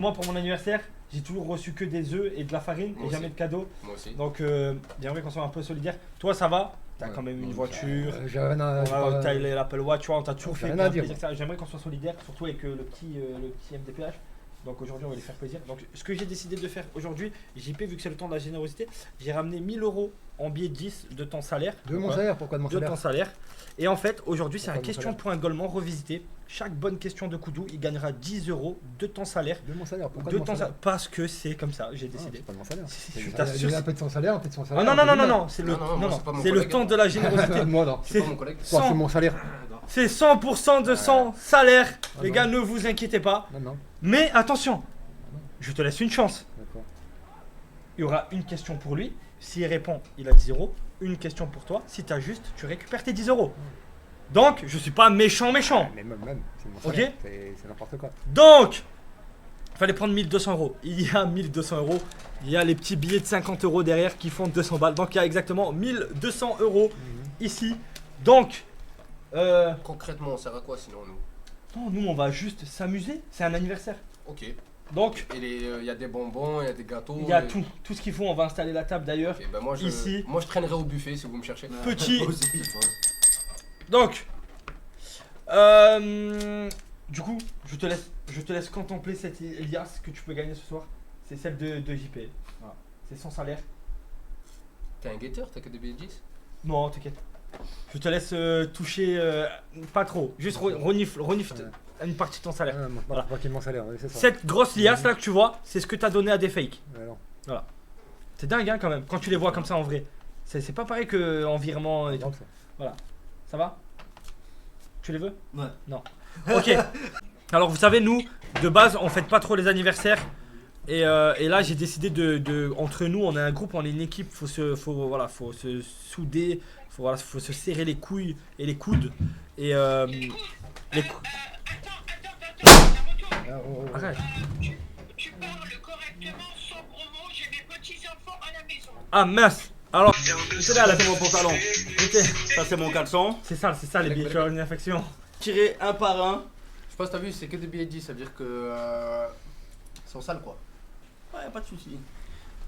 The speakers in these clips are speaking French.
Moi, pour mon anniversaire, j'ai toujours reçu que des œufs et de la farine et jamais de cadeaux. Moi aussi. Donc, j'aimerais qu'on soit un peu solidaire. Toi, ça va? T'as quand même une voiture. J'ai rien à T'as l'Apple Watch, tu vois, on t'a toujours fait rien bien à dire. plaisir. J'aimerais qu'on soit solidaire, surtout avec le petit MDPH. Donc aujourd'hui, on va lui faire plaisir. Donc, ce que j'ai décidé de faire aujourd'hui, JP, vu que c'est le temps de la générosité, j'ai ramené 1000 € en billets de 10 de ton salaire. De mon salaire, pourquoi de mon De salaire? ton salaire. Et en fait, aujourd'hui, c'est un Pourquoi de mon question point Goldman revisité. Chaque bonne question de Koudou, il gagnera 10 € de ton salaire. De mon salaire, pourquoi De de mon ton salaire? Parce que c'est comme ça, j'ai Ah, décidé. c'est pas de mon salaire. Je t'assure. J'ai un peu de son salaire, un peu de son Ah salaire. non, non, non, non, non, c'est le, Non, non, moi, c'est pas mon c'est le collègue. temps de la générosité. Moi non. C'est pas mon collègue. Quoi, c'est mon salaire. C'est 100% de son salaire. Ah Les non. gars, ne vous inquiétez pas. Non, non. Mais attention, je te laisse une chance. D'accord. Il y aura une question pour lui. S'il répond, il a 10 €. Une question pour toi. Si tu as juste, tu récupères tes 10 €. Donc, je suis pas méchant. Mais même, c'est mon salaire. C'est n'importe quoi. Donc, il fallait prendre 1200 €. Il y a 1200 €. Il y a les petits billets de 50 € derrière qui font 200 balles. Donc, il y a exactement 1200 € ici. Donc, Concrètement, on sert à quoi sinon nous? non, nous, on va juste s'amuser. C'est un anniversaire. Ok. Donc, Et il y a des bonbons, il y a des gâteaux. il y a et- tout ce qu'il faut. On va installer la table d'ailleurs. Ok, bah moi je, Ici. moi je traînerai au buffet si vous me cherchez. Petit. Aussi. Donc, du coup, je te laisse contempler cette Elias que tu peux gagner ce soir. C'est celle de JP. Voilà. C'est son salaire. T'es un guetteur, t'as que des billets de 10? Non, t'inquiète. Je te laisse toucher, pas trop. Juste renifle une partie de ton salaire. Ah, Voilà. moi qui ai mon salaire, ouais, c'est ça. Cette grosse liasse là que tu vois, c'est ce que t'as donné à des fakes. Alors, C'est dingue hein, quand même, quand tu les vois comme ça en vrai. C'est pas pareil que en virement et tout. donc, ça. Ça va? Tu les veux? Ouais. Non. Ok. Alors vous savez, nous, de base, on fête pas trop les anniversaires. Et là, j'ai décidé entre nous, on est un groupe, on est une équipe, faut se souder, faut se serrer les couilles et les coudes. Et les coudes. Ah, oh, oh. Arrête. Tu parles correctement sans gros mots, j'ai mes petits-enfants à la maison. Ah mince. Alors, C'est là, c'est mon pantalon. Ça, c'est mon caleçon. c'est ça les billets, tu as une infection. Tiré un par un. Je sais pas si t'as vu, c'est que des billets de 10, ça veut dire que. Ils sont sales quoi. Ouais, pas de soucis.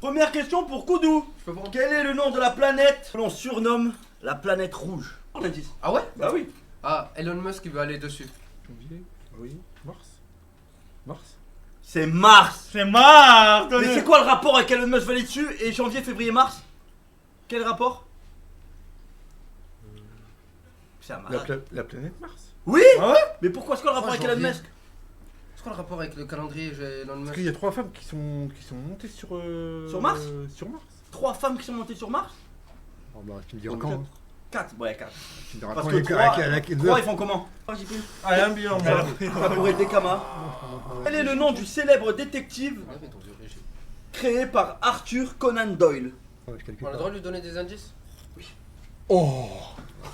Première question pour Koudou. Je peux voir. Quel est le nom de la planète que l'on surnomme la planète rouge? On a dit. Ah ouais? Bah oui. Ah, Elon Musk il veut aller dessus. Oui, Mars. Mars. C'est Mars. C'est marre. Mais c'est quoi le rapport avec Elon Musk aller dessus et janvier, février, mars? Quel rapport? C'est un malade. La planète Mars. Oui. Ah ouais? Mais pourquoi c'est quoi le rapport avec Elon Janvier. Musk? C'est quoi le rapport avec le calendrier Elon Parce Musk? qu'il y a 3 femmes qui sont montées sur. Sur Mars. Sur Mars. 3 femmes qui sont montées sur Mars? Oh, bah, tu me diras Donc, quand hein. 4. Ouais, 4. Tu me diras Parce quand que avec- 3 avec les ils font comment? Ah, un bilan. Ça pourrait être des camas. Quel est le nom du célèbre détective Regarde, mais ton vieux régime. créé par Arthur Conan Doyle? Ouais, je calcule On a le pas. droit de lui donner des indices? Oh,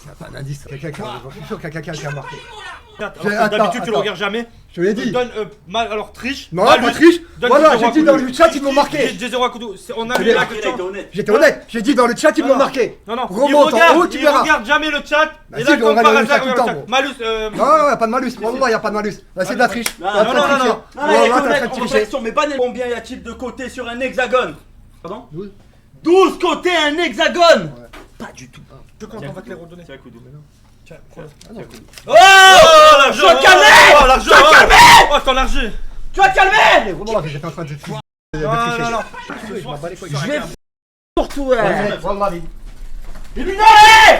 c'est pas un indice. Quelqu'un qui a, je suis sûr qu'il y a quelqu'un qui a marqué. Alors J'ai- que attends, d'habitude, tu le attends. regardes jamais. Je te l'ai dit. Donne, alors triche. Non, malus, pas triche. donne Voilà, 10 € j'ai à dit dans Koudou. le chat, ils m'ont marqué. J'ai 0 à Koudou. On a Je mis l'ai- la Il a été question. honnête. J'étais honnête. J'ai dit dans le chat, ils Non, m'ont non. marqué. Non, non, Remonte en haut, tu il verras. regarde jamais le chat. Bah Et si, là, je comme regarde par le hasard, chat tout le regarde temps, le chat. Malus, Non, y a pas de malus. Wallah, y a pas de malus. Là, c'est de la triche. Non, Là, non, t'as non, triché. non. Non, il Wallah, est t'as honnête. fait On va tricher. question, mais pas combien y a-t-il de côtés sur un hexagone? Pardon? 12. 12 côtés un hexagone. Ouais. Pas du tout. Je compte, on va te les redonner. Tiens, Koudou. Tiens, prends-le. Oh, l'argent! Oh, Calmez! l'argent! Tu vas te calmer! Oh, ton argent! Tu vas te calmer! Allez, Wallah, j'étais en train de tricher. Non, non, non. Je m'en bats les couilles. Je vais pour tout, ouais. Wallah, Éliminez-les!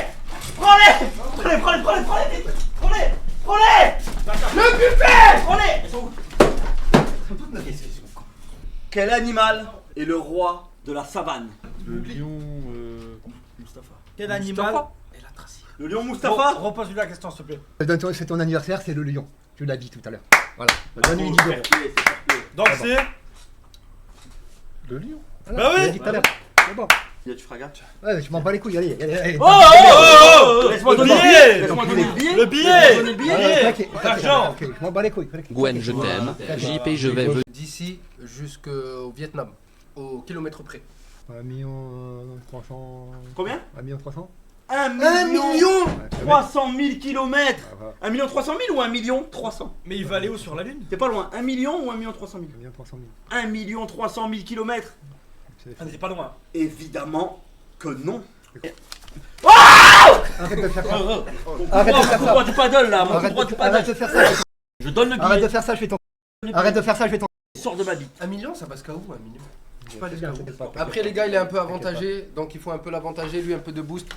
Prends-les! Prends-les vite! Prends-les! Le buffet! Prends-les! Ils sont où? Quel animal est le roi de la savane? Le lion. Mustapha. Quel animal? Et la tracée. Le lion Mustapha? Repose-lui la question, s'il te plaît. c'est ton anniversaire, c'est le lion. Tu l'as dit tout à l'heure. Voilà. Donne-lui 10 €. Fair play, c'est fair play. Donc, c'est. Le lion. Bah oui. Tu l'as dit tout à l'heure. C'est bon. Tu feras gaffe. Ouais, je m'en bats les couilles, allez. Oh! Laisse-moi Le donner le billet! billet! Laisse-moi donner le billet! Le billet! Donner le billet! Allez, L'argent. ok, je m'en bats les couilles. Gwen, je t'aime. JP, je vais venir. D'ici jusqu'au Vietnam, au kilomètre près. 1 million 300. Combien? 1 million 300. 1 1 million 300 000 kilomètres. Ah, va. 1 300 000 ou 1 300 Mais il va aller où sur la lune? T'es pas loin. 1 million ou 1 300 000? 1 300 000. 1 300 000 kilomètres. Ah, c'est pas loin. Évidemment que non. Arrête de faire ça. Arrête de faire Mon ça. droit du paddle là, mon Arrête droit du de, arrête de paddle. faire ça. Je donne le Arrête billet. de faire ça, je vais t'en. Arrête de faire ça, je vais t'en. Sors de ma bite. 1 million, ça passe qu'à où 1 million? Je sais pas, T'inquiète les gars. pas. Après, les gars, il est un peu avantagé, donc il faut un peu l'avantager, lui un peu de boost.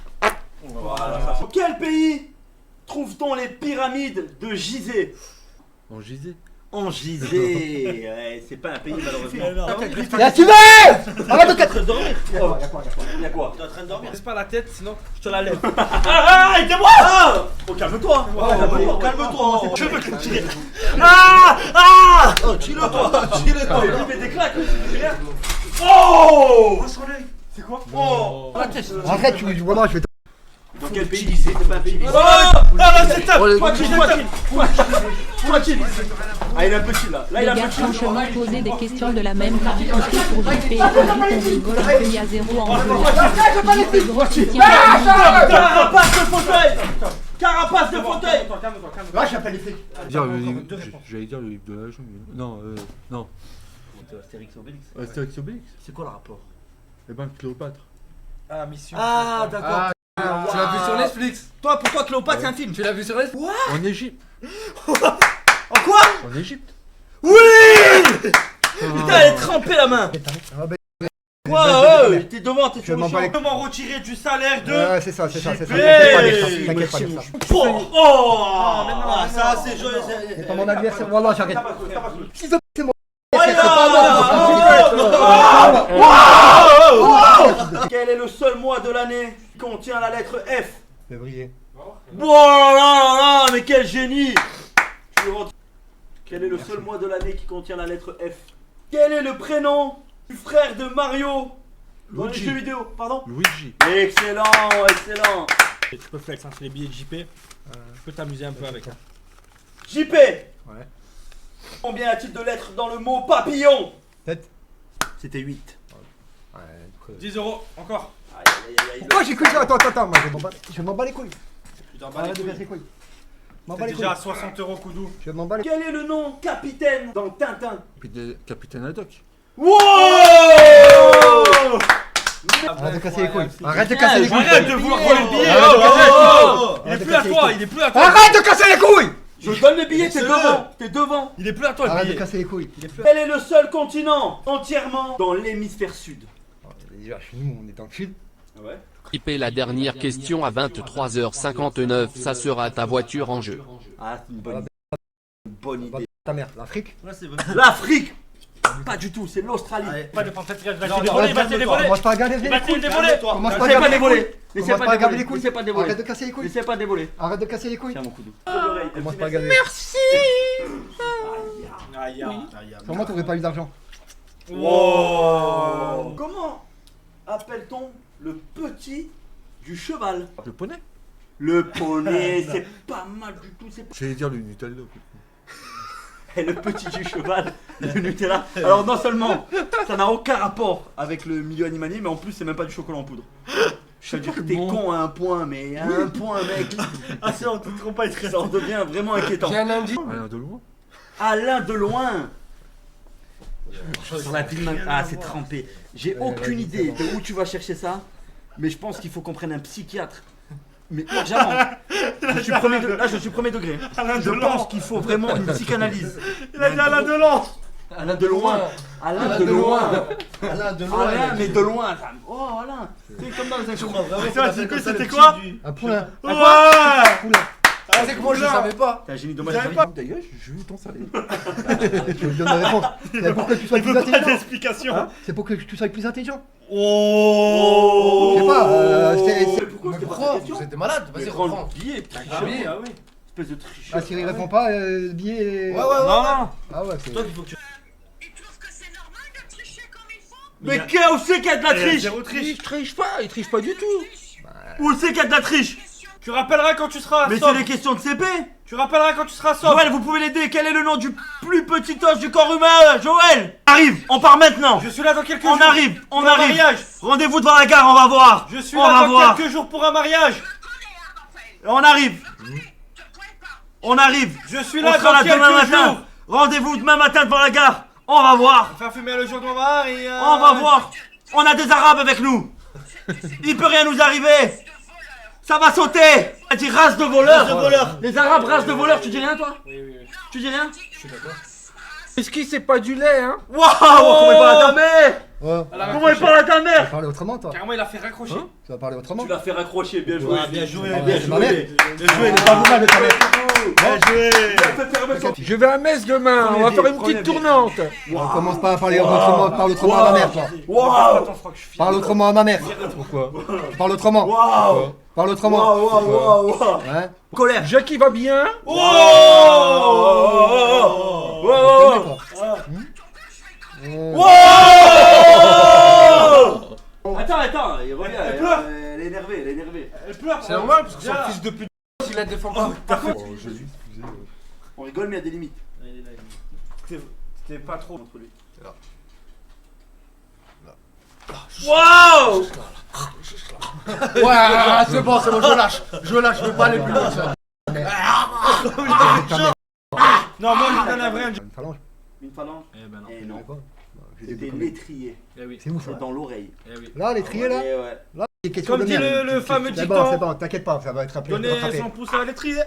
Dans quel pays trouve-t-on les pyramides de Gizeh? En gisé. En Gizeh. Ouais, c'est pas un pays malheureusement. Là, tu vas. Arrête de T'es en train de dormir. Oh, Y'a quoi? T'es en train de dormir. Laisse pas la tête, sinon je te la lève. Ah, aidez-moi! Oh, calme-toi! Ouais, Calme-toi! Je veux que tu tires! Ah! Ah! Oh, chill-toi! Chill-toi! Il met des claques! Oh! C'est quoi? Oh! Arrête, tu voilà, je vais t'en. Dans quel pays? C'est pas un pays. Oh là c'est top. Toi chill! Ah, il est un peu chill là. Là, il est Les un gars, peu chill. franchement, poser des questions de la même qualité pour JP et on rigole un peu, il y a zéro en jeu. JP gros soutien. Carapace de fauteuil! Carapace de fauteuil! Là, j'appelle les flics. J'allais dire le livre de la jungle. Non, non. Astérix Obélix. Astérix Obélix. C'est quoi le rapport? Eh ben, Cléopâtre. Ah, mission. Ah, d'accord. Ah, tu l'as vu sur Netflix? Toi, pour toi, Cléopâtre, c'est un film. Tu l'as vu sur Netflix? En Égypte. En quoi? En Égypte. Oui! Putain, elle est trempée la main! Ah, bah, Ouais, t'es devant, t'es Je sur le m'en bats les champ. Comment retirer du salaire de. Ouais, c'est ça, c'est ça, c'est ça. JP. T'inquiète pas, avec ça. Oh! Ah, ça, c'est joli. C'est pas mon adversaire, voilà, j'arrête. Fils de p***, c'est mon Quel est le seul mois de l'année qui contient la lettre F? Février. Oh là là là, mais quel génie! Quel est le seul mois de l'année qui contient la lettre F? Quel est le prénom du frère de Mario dans les Luigi. jeux vidéo? Pardon? Luigi. Excellent, excellent. Tu peux flex, hein, c'est les billets de JP. Tu peux t'amuser un peu avec. Hein. JP! Ouais. Combien y a-t-il de lettres dans le mot papillon? Tête. C'était 8. Ouais. 10 euros, encore. Aïe aïe aïe aïe. Pourquoi j'ai cru ça? Attends, moi je m'en bats les couilles. Tu t'en bats les Arrête de couilles. casser les couilles. M'en bats T'es les déjà à couilles. 60 euros, Koudou. Je m'en bats les couilles. Quel est le nom capitaine dans Tintin? Capitaine Haddock. Wow! Arrête de casser les couilles. Arrête de casser les couilles. Arrête de vouloir voler le billet. Il est Arrête de plus à casser les toi, couilles. il est plus à toi. Arrête de casser les couilles. Je donne le billet, t'es Laisse-le. devant, t'es devant. Il est plus à toi le Arrête de billet. casser les couilles. Quel est le seul continent entièrement dans l'hémisphère sud? Déjà, chez nous, on est dans le sud. Ah ouais? JP la dernière question à 23h59, ça sera ta voiture en jeu. Ah, c'est une bonne idée. Une bonne idée. Ta mère, l'Afrique. L'Afrique! Pas du tout, c'est l'Australie. Pas de prendre cette cage, il va Non, te dévoiler, il va te calme-toi. dévoiler. Commence pas à regarder Il les va te couilles. dévoiler. Commence pas à Laissez pas regarder les dévoler. couilles. Laissez Commence pas pas à regarder dévoler. les couilles. Laissez pas dévoler. Arrête de casser les couilles. Laissez pas dévoler. Arrête de casser les couilles. Tiens mon couteau. Commence pas à regarder. Aïe, aïe. Comment t'aurais pas eu d'argent? Wow. Comment appelle-t-on le petit du cheval? Le poney. Le poney, c'est pas mal du tout, c'est pas... J'allais dire le Nutella. Et le petit du cheval, le Nutella. Alors non seulement ça n'a aucun rapport avec le milieu animalier, mais en plus c'est même pas du chocolat en poudre. Je veux dire que t'es con à un point, mais à un point mec, Ah, c'est on te trompe pas, il te reste. ça en devient vraiment inquiétant. J'ai un indice. Rien de loin. Alain Deloin. Sur la ville même. Ah, c'est trempé. J'ai aucune idée de où tu vas chercher ça, mais je pense qu'il faut qu'on prenne un psychiatre. Mais urgemment. Je suis premier là, je suis premier degré. Je pense qu'il faut vraiment une psychanalyse. Il a dit Alain Delon. Alain Deloin. Alain Deloin. Alain de Alain, mais de loin. ça- Oh, Alain. C'est comme dans les inconnus. Et toi, JP, c'était quoi? Un poulain. Ouais. C'est que moi je savais pas. T'es un génie dommage. J'avais pas- D'ailleurs, je veux t'en saler. Je vais te donner la réponse. C'est pour que tu sois Il plus veut pas intelligent. d'explication. C'est pour que tu sois plus intelligent. Oh. Je sais pas, c'est. Pourquoi c'était pas Pourquoi? ta question? Vous êtes malade. Vas-y, Mais prends reprends. le billet. billet. Ah oui. Espèce de tricheur. Ah, s'il répond pas, le billet. Ouais, ouais, Non, ouais. non. Ah ouais, c'est. Toi, il faut que tu. Il trouve que c'est normal de tricher comme il faut. Mais où c'est qu'il y a de la triche? Zéro triche. Il triche pas du tout. Où c'est qu'il y a de la triche? Tu rappelleras quand tu seras Mais c'est sobre. des questions de CP. Tu rappelleras quand tu seras sobre. Joël, vous pouvez l'aider. Quel est le nom du plus petit os du corps humain, Joël? arrive, on part maintenant. Je suis là dans quelques jours. On arrive, on Pour un arrive. mariage. Rendez-vous devant la gare, on va voir. Je suis On là va dans voir. quelques jours pour un mariage. On arrive. On arrive. Je suis On là sera dans là demain quelques matin. jours. Rendez-vous demain matin devant la gare. On va voir. Faire fumer le jour de Omar et. On va voir. On a des arabes avec nous. Il peut rien nous arriver. Ça va sauter. On a dit race de voleurs. Les arabes, race de voleurs. Tu dis rien, toi? Tu dis rien? Whisky, c'est pas du lait, hein. Waouh, comment il parle à ta mère? Ouais. Comment il parle à ta Tu vas mère? parler autrement, toi. Carrément, il a fait raccrocher. Tu vas parler autrement. Tu l'as fait raccrocher, bien joué. Bien joué, Ah, bien c'est ma mère. joué. Bien joué, les pas vous mal, Bien joué. Je vais à Metz demain, on va faire une petite tournante. On commence pas à parler autrement. Parle autrement à ma mère, toi. Waouh. Attends, Franck, je suis fier. Parle autrement à ma mère. Pourquoi? Parle autrement. Waouh. Parle autrement. Waouh. Hein? Colère. Jackie va bien. Oh. Calme-toi, toi. Attends, il revient. Elle pleure. Elle est énervée. Elle pleure. C'est normal parce que son fils de pute, il la défend pas. On rigole, mais il y a des limites C'était pas trop entre lui. Waouh! Ouais, c'est bon, je lâche. Je veux pas aller plus loin. Ça. Non, moi je donne un vrai. Une phalange. Une phalange? Eh ben non. Eh non. Quoi? J'ai des C'était boucles. l'étrier. Eh oui. C'est où ça? C'est dans l'oreille. Eh oui. Là, les triés, là. Eh ouais. Là, il y a question Comme de dit merde. le fameux C'est dicton. bon, t'inquiète pas, ça va être rappelé. Donnez rattrapé. son pouce à l'étrier.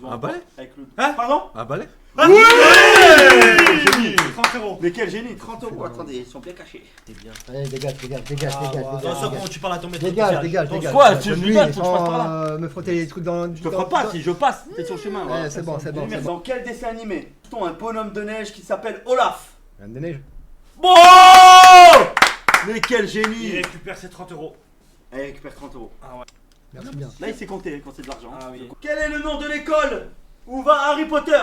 Un balai? Avec le. Hein? Pardon? Un balai? Génie. 30 euros. Mais quel génie, 30 euros. Attendez, ils sont bien cachés. Allez, dégage. Tu parles à ton maître. Dégage. Quoi, tu me Lui, donnes, faut que je passe par sans, me frotter les trucs dans. Je te ferai pas si je passe, t'es sur le chemin. Ouais, voilà. c'est bon. Dans quel dessin animé trouve-t-on un bonhomme de neige qui s'appelle Olaf? Reine des neiges. Bon! Mais quel Il génie! récupère ses 30 euros. Elle récupère 30 euros. Merci bien. Là, il s'est compté quand c'est de l'argent. Ah oui. Quel est le nom de l'école où va Harry Potter?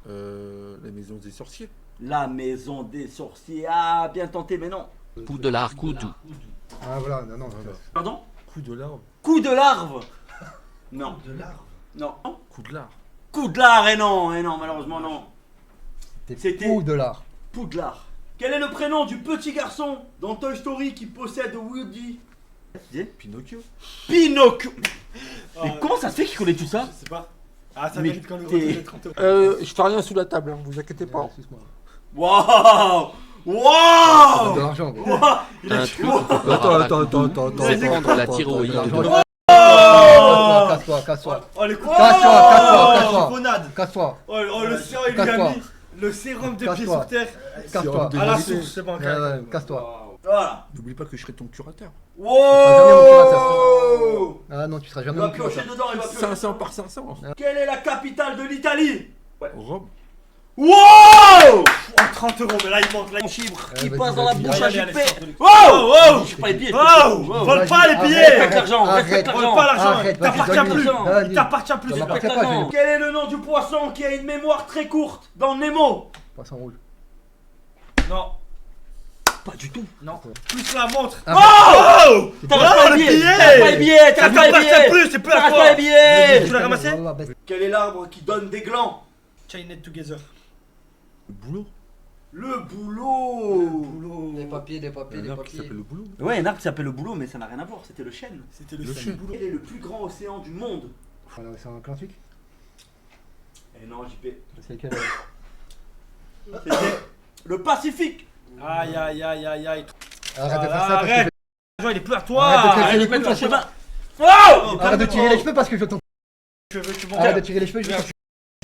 La maison des sorciers. La maison des sorciers. Ah, bien tenté, mais non. Poudlard Koudou. Ah, voilà, non. Pardon? Coup de larve. Coup de larve. Non. Non. Coup de larve. Coup de lard, et non, malheureusement non. C'était fou de l'art. Poudlard. Quel est le prénom du petit garçon dans Toy Story qui possède Woody? Pinocchio. Pinocchio. Mais comment ça se fait qu'il connaît tout ça? Je sais pas. Ah, ça Mais mérite quand même t'es- les 30 euros. Je fais rien sous la table, hein, vous inquiétez pas. Excuse-moi. Waouh! De Waouh! l'argent, gros. Un truc qu'on peut rabattre, c'est prendre la thyroïde de L'argent. Casse-toi. Oh, les coups. Casse-toi. Chiffonnade. Casse-toi. Oh, le sérum, il lui a Casse-toi. mis le sérum de pied Casse-toi. sur terre. Casse-toi. À la source, c'est pas un cas. Ouais, casse-toi. Voilà. N'oublie pas que je serai ton curateur. Wow! Ah non, tu seras Il jamais va mon piocher curateur. dedans, il va piocher. 500 par 500. Quelle est la capitale de l'Italie? Rome. Wow! Oh, 30 euros, mais là il manque. Là, Mon chibre Ouais, qui vas-y, passe dans la vas-y. bouche à Allez, allez, JP. sortez-le. Wow! Je suis pas les billets. Oh, vole pas les billets. Respecte l'argent, respecte Arrête. Vole l'argent. pas l'argent. Arrête, Il t'appartient vas-y, plus. donne-lui. Il t'appartient plus. Ça c'est m'appartient pas- pas, je vais- Quel est le nom du poisson qui a une mémoire très courte dans Nemo? Poisson rouge. Non, Pas du tout. non. Plus la montre. Oh! T'as pas le les billets! billet. T'as pas les billets! Ça T'as pas les t'appartient billets! plus, c'est plus T'as à pas toi. les billets! Tu l'as ramassé? Quel est l'arbre qui donne des glands? Chain it together. Le boulot. Le boulot! Des papiers, Il y a un arbre qui s'appelle le boulot. Ouais, un arbre qui s'appelle le boulot, mais ça n'a rien à voir, c'était le chêne. C'était le Le seul chien. boulot. Quel est le plus grand océan du monde? Voilà, c'est un Atlantique. Eh non, JP. C'est lequel? C'était le Pacifique! Aïe aïe aïe aïe aïe. Arrête de faire ça parce que Arrête. L'argent il est plus à toi. Arrête de casser Arrête les de mettre couilles, ton chemin! Oh, Arrête de tirer les cheveux parce que je t'entends. Tu veux, tu Arrête de tirer les cheveux, je Viens. t'entends.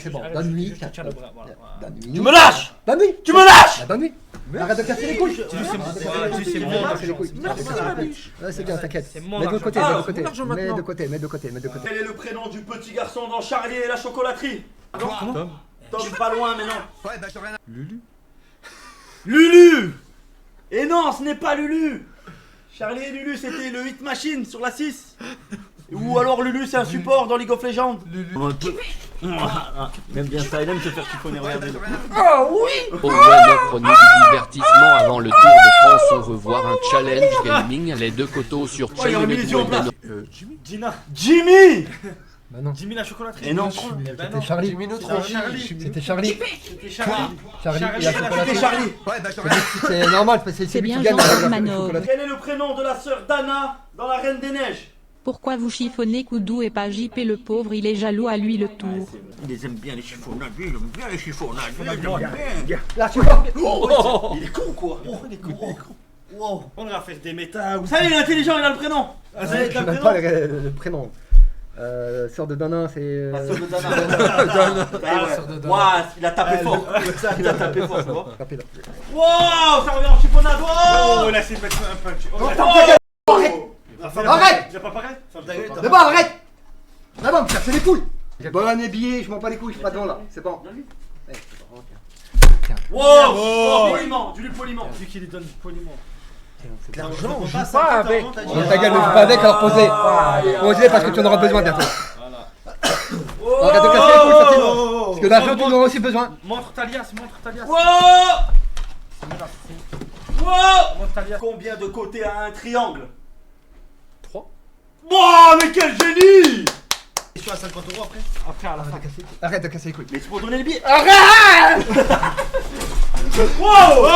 C'est bon, Allez, donne-lui. je te tiens le bras, voilà, voilà. Donne-lui. Tu me lâches! Donne-lui. Tu me lâches! Donne-lui. Arrête de casser les couilles. C'est Arrête de mon- casser voilà, les c'est couilles. mon Arrête de argent. casser les couilles. Merci, Arrête de casser les biche. couilles. Ouais, c'est bien, t'inquiète. C'est mon Mets de argent. côté, Ah, mets de côté. l'argent Mets de maintenant. côté, mets de côté, mets de côté. Quel est le prénom du petit garçon dans Charlie et la chocolaterie? Tom. Tom, pas loin, mais non. Lulu. Lulu! Et non, ce n'est pas Lulu! Charlie et Lulu, c'était le hit machine sur la 6. Ou alors Lulu, c'est un support dans League of Legends. Lulu. Même bien ça, il aime se faire chiffonner, regardez-le. Owen offre nous du divertissement avant le Tour de France. On veut voir un challenge gaming. Les deux coteaux sur Oh, il a Chain mis les yeux en place. Jimmy. Gina. Jimmy! Bah non. Jimmy la chocolaterie. Et non. Eh ben C'était non. Charlie. C'était Charlie. C'était Charlie. C'était Charlie. Charlie et la la chocolaterie. C'était Charlie. Ouais, d'accord. C'est normal, c'est C'est lui bien qui gagne Jean-Pierre la Manov. chocolaterie. Quel est le prénom de la sœur d'Anna dans La Reine des Neiges? Pourquoi vous chiffonnez Koudou et pas JP le pauvre, il est jaloux à lui le tour. Ils aiment bien les chiffonnades, ils aiment bien les chiffonnades, ils aiment bien. Là, tu vois. Oh, il est con quoi. Il est con. Wow. On va faire des méta. Vous savez, il est intelligent, il a le prénom. Ah, ça y est, Je sais même pas le prénom. Sœur de Dana, c'est. La sœur de Dana. La sœur de Dana. Ouah, il a tapé fort. Il a tapé fort, tu vois. Tapez là. Wow, ça revient en chiffonnade. Oh, Wow. il a essayé de mettre un punch. Oh, Arrête. Il a pas pareil. D'abord, arrête. D'abord, me casser les couilles. Bonne et billet, je m'en bats les couilles, je suis pas devant là. C'est bon. Eh, c'est bon, ok. Wow. Poliment, du poliment. Celui qui lui donne poliment. C'est de l'argent, on joue pas pas avec. avec. Oh, ta gueule, ne joue pas avec, alors posez. Posez parce que tu en auras besoin bientôt. Voilà. Arrête de casser les couilles, facilement. Parce que d'argent, tu en auras aussi besoin. Montre ta liasse, montre ta liasse. Wow. Wow. Montre ta liasse. Combien de côtés a un triangle? 3. Wow, mais quel génie. Je suis à 50 € après. Après, à la fin. Arrête de casser les couilles. Mais c'est pour donner le billet. Arrête. Wow.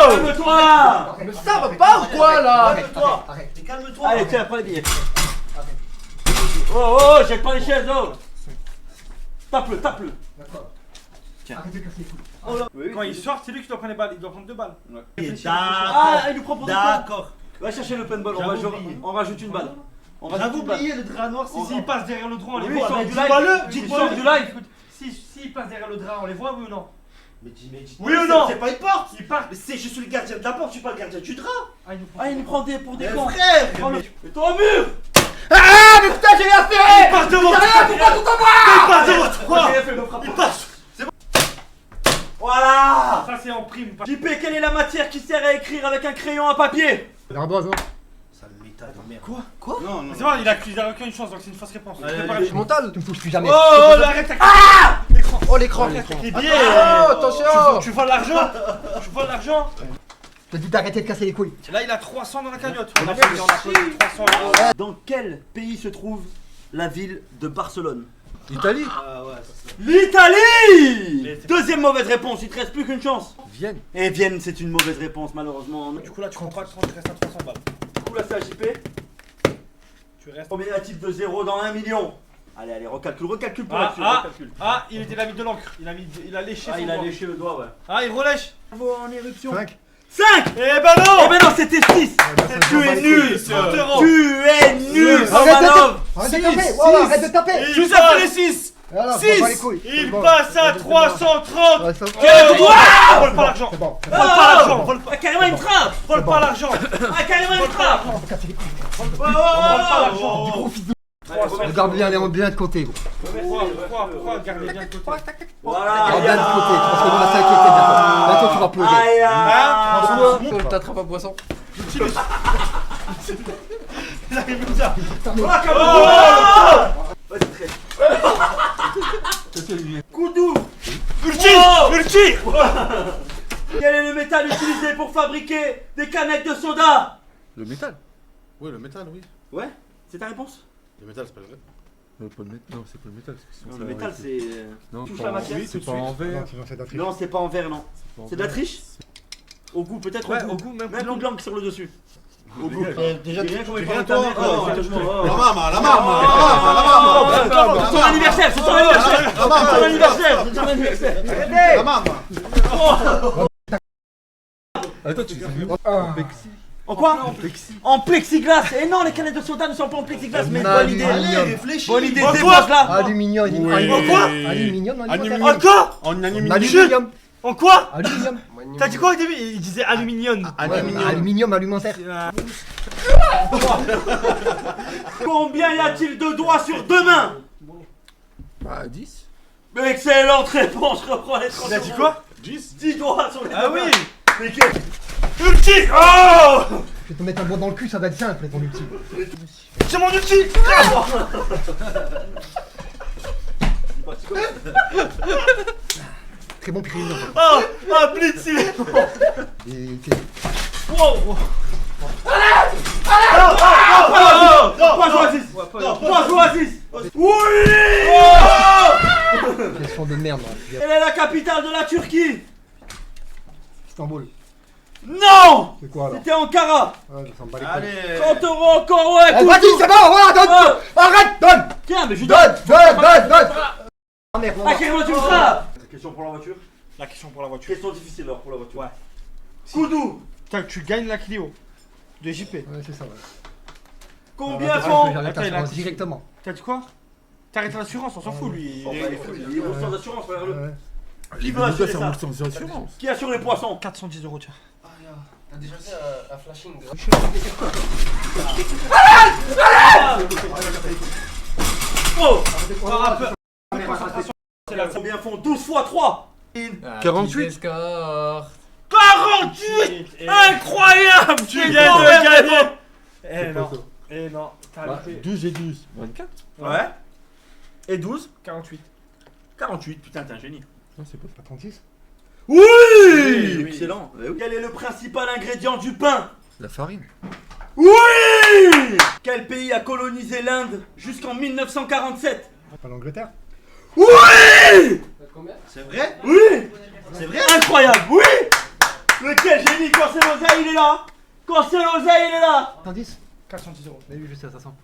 Calme-toi. Mais ça va pas ou quoi là? Calme-toi. Arrête. Calme-toi. Allez, tiens, prends les billets. Oh, oh, jette pas les chaises, oh. Tape-le, tape-le. Tiens. Arrête de casser les couilles. Quand il sort, c'est lui qui doit prendre les balles. Il doit prendre 2 balles. Ah, il nous prend pour des cons. D'accord. Va chercher le paintball, on rajoute une balle. On rajoute J'avais une balle. oublié le drap noir. S'il passe derrière le drap, on les Oui, voit. il sort Mais du dis-moi live. le, Il dis-moi sort le. du live. Écoute, s'il passe derrière le drap, on les voit, oui ou non? Mais dis, Oui ou non? C'est pas une porte. Il part. Mais c'est, je suis le gardien de la porte, je suis pas le gardien du drap. Ah, il nous prend. Ah, il nous prend des pour des Mais cons. frère. Mets-toi au mur. Ah, mais putain, j'ai rien fait. Il passe devant toi. Pourquoi tout en moi? Il passe devant toi. J'ai fait le frappe. Il passe. Voilà. Ça, c'est en prime. JP, quelle est la matière qui sert à écrire avec un crayon à papier? L'ardoise, non? Sale métal de merde. Quoi? Non, non. C'est vrai, il a aucune chance, donc c'est une fausse réponse. Préparez-le. Montal. Tu me touches plus jamais. Oh, l'arrête ta l'écran. Oh l'écran. Les billets. Oh, attention. Tu voles l'argent. Tu voles l'argent. Je te dis d'arrêter de casser les couilles. Là, il a 300 dans la cagnotte. On a posé 300 €. Dans quel pays se trouve la ville de Barcelone? Italie. Ah ouais, ça c'est. L'Italie. Deuxième mauvaise réponse, il te reste plus qu'une chance. Vienne. Et Vienne, c'est une mauvaise réponse malheureusement. Du coup, là, tu prends pas 30, tu restes à 300 balles. Du coup là c'est à JP. Tu restes. Combien de 0 dans 1 million? Allez, allez, recalcule pour Ah, là-dessus, ah, recalcule. ah, il a mis de l'encre. Il a léché Ah, son il a doigt. léché le doigt, ouais. Ah, il relèche. Cerveau en éruption. 5. 5. Eh ben non. Eh ben non, c'était 6. Tu es nul. 30 €. Tu es nul, Arrête de Romanov. Arrête de taper. Voilà, arrête de taper. Tu as fait les 6. Alors, je m'en bats les couilles. Il C'est bon. passe à 330. Ouais, ça- Vole pas l'argent. C'est bon. Vole pas l'argent. Vole Ah, carrément, il me frappe. Vole pas l'argent. Ah, carrément, il me frappe. On va casser les couilles. Vole pas l'argent. Du gros fils de. Pourquoi Regarde bien de côté, gros. garder bien de côté? Voilà. Regarde bien de côté, parce qu'on va s'inquiéter bientôt. Bientôt, tu vas pleurer. Aïe, Hein, François, t'attrapes un poisson. Il arrive comme ça. Koudou. Ulti. Ulti. Quel est le métal utilisé pour fabriquer des canettes de soda? Le métal. Oui, le métal, oui. Ouais, c'est ta réponse? Le métal, c'est pas le vrai. Pas le métal. Non, c'est pas le métal. parce que sinon Non, ça le va métal rester- c'est... Non, touche pas la en- matière, oui, tout c'est de pas en Non, verre. sinon c'est de la triche. Non, c'est pas en verre, non. pas en C'est de la verre. triche? Au goût, peut-être Ouais, au goût. même Même coup de langue sur le dessus. Au goût. Déjà, J'ai rien compris tu par viens ta toi. mère, Oh, c'est la tout. maman, la maman, la maman. C'est ton anniversaire, c'est ton anniversaire! C'est ton anniversaire! C'est ton anniversaire! La maman. Attends, tu En quoi? En plexiglas! Et non, les canettes de soda ne sont pas en plexiglas, mais bonne idée! Allez, réfléchis. Bonne idée, En dépose là! Aluminium. En quoi? Aluminium. En quoi? En Aluminium. En quoi? Aluminium. T'as dit quoi au début? Il disait aluminium. Aluminium alimentaire. Combien y a-t-il de doigts sur deux mains? Bah, 10. Excellente réponse, je reprends les 30 Il a dit quoi? 10 doigts sur les Ah deux mains. oui. Mais quel... Ulti. Oh. Je vais te mettre un doigt dans le cul, ça va être simple ton ulti. C'est mon ulti. Très bon pyrénéen. Oh. Ah blitz. Il est. Et Wow. Point Oasis! Point Oasis! Oui! merde. Là. Quelle est la capitale de la Turquie? Istanbul. Non! C'est quoi alors? C'était Ankara. Ouais, ça me bat les couilles. Allez. 30 euros encore, ouais! Eh, vas-y, c'est bon, voilà, donne! Arrête, donne! Tiens, mais je Donne! Ah merde, Ah, quelle voiture ça? Question pour la voiture. La question pour la voiture. Question difficile alors pour la voiture. Ouais. Koudou, Putain, tu gagnes la Clio de JP. Ouais, c'est ça, ouais. combien Attends, font. j'arrête Attends, il a l'assurance un- directement. T'as dit quoi? T'arrêtes l'assurance, on s'en fout lui. Il est sans assurance, regarde-le. Ouais. Qui veut Lucas, assurer c'est ça? un sans assurance. Qui assure les poissons? 410 euros, tiens. Ah, regarde. T'as déjà fait un flashing de... Oh! C'est la Combien font 12 fois 3? 48. Score. 48! Incroyable! Tu viens de gagner. Eh non. Eh non. T'as Bah, loupé. 12 et 12. 24. Ouais. Et 12? 48. 48, putain, t'es un génie. Non, c'est pas Pas 36? Oui! oui. Excellent. Quel est le principal ingrédient du pain? la farine. Oui! Quel pays a colonisé l'Inde jusqu'en 1947? Pas l'Angleterre? Oui! Combien? C'est vrai? Oui! C'est vrai? Incroyable, oui! Mais quel génie, quand c'est l'oseille, il est là! Quand c'est l'oseille, il est là! 110? 410 euros. Mais oui, juste à 500.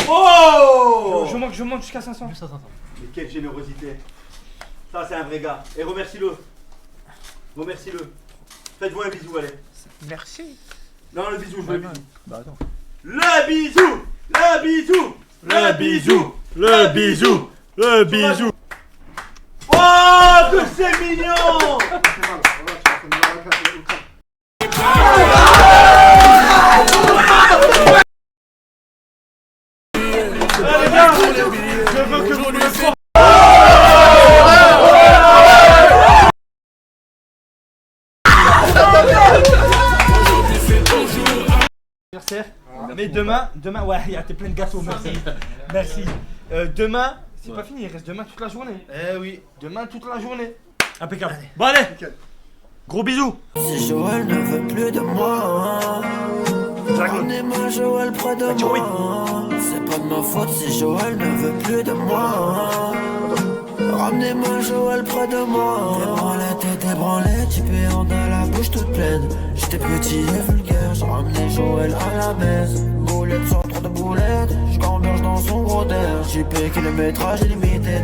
Oh! Je monte jusqu'à 500. Juste à 500. Mais quelle générosité! Ça, c'est un vrai gars. Et remercie-le. Remercie-le. Faites-vous un bisou, allez. Merci. Non, le bisou, je veux le bisou. Bah attends. Le bisou! Le bisou! Le bisou. Le bisou. Le bisou. Oh, que c'est mignon! Je veux que vous le fassiez. Mais demain, ouais, il y a t'es plein de gâteaux, merci. Merci. Demain, c'est pas fini, il reste demain toute la journée. Eh oui. Demain toute la journée. Impeccable. Bon allez. Gros bisous. Si Joël ne veut plus de moi, ramenez-moi Joël près de moi. C'est pas de ma faute si Joël ne veut plus de moi. Ramenez-moi Joël près de moi. T'es branlé, tu péant dans la bouche toute pleine. J'étais petit et vulgaire, j'ai ramené Joël à la messe. Boulette sur trop de boulettes, j'gamberge dans son gros terre. JP kilométrage illimité.